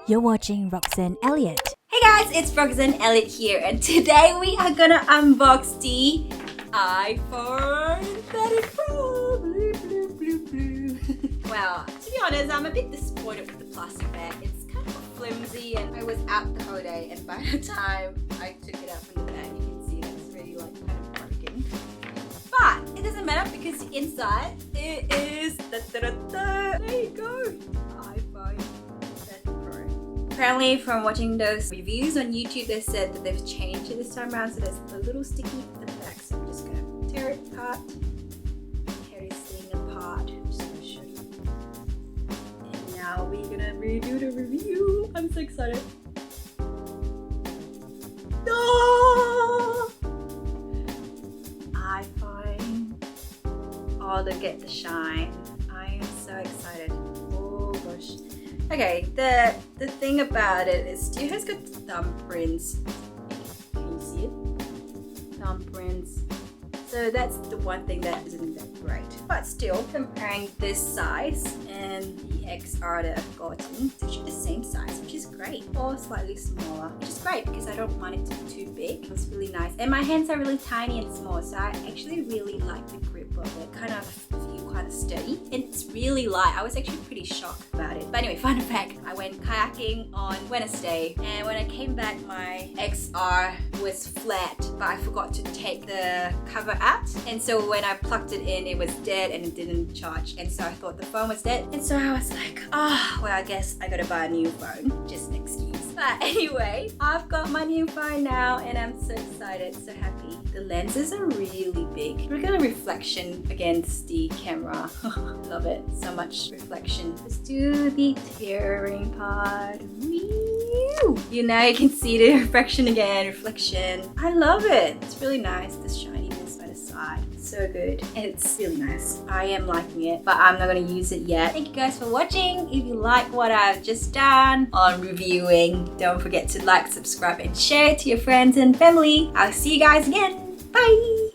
You're watching Roxanne Elliotte. Hey guys, it's Roxanne Elliotte here, and today we are gonna unbox the iPhone 13 Pro. Blue, blue, blue, blue. Well, to be honest, I'm a bit disappointed with the plastic bag. It's kind of flimsy, and I was out the whole day, and by the time I took it out from the bag, you can see that it's really kind of broken. But it doesn't matter because inside it is there you go, iPhone 13 Pro. Apparently, from watching those reviews on YouTube, they said that they've changed it this time around, so there's a little sticky at the back. So I'm just gonna tear it apart, tear this thing apart. I'm just gonna show you. And now we're gonna redo the review. I'm so excited. Oh! iPhone. Oh, look at the shine. I am so excited. Oh gosh. Okay, the thing about it is it still has got thumbprints. Can you see it? Thumbprints. So that's the one thing that isn't that great. But still, comparing this size and the XR that I've gotten, it's actually the same size, which is great. Or slightly smaller, which is great because I don't want it to be too big. It's really nice. And my hands are really tiny and small, so I actually really like the grip of it. Kind of feel kind of sturdy. And it's really light. I was actually pretty shocked about it. But anyway, fun fact, I went kayaking on Wednesday, and when I came back, my XR was flat, but I forgot to take the cover out, and so when I plugged it in, it was dead and it didn't charge, and so I thought the phone was dead, and so I was like, well, I guess I gotta buy a new phone, just an excuse. But anyway, I've got my new phone now, and I'm so excited, so happy. The lenses are really big. Look at the reflection against the camera. Love it, so much reflection. Let's do the tearing part. You know, you can see the reflection again, reflection. I love it. It's really nice, the shininess by the side. So good. And it's really nice. I am liking it, but I'm not going to use it yet. Thank you guys for watching. If you like what I've just done on reviewing, don't forget to like, subscribe, and share it to your friends and family. I'll see you guys again. Bye!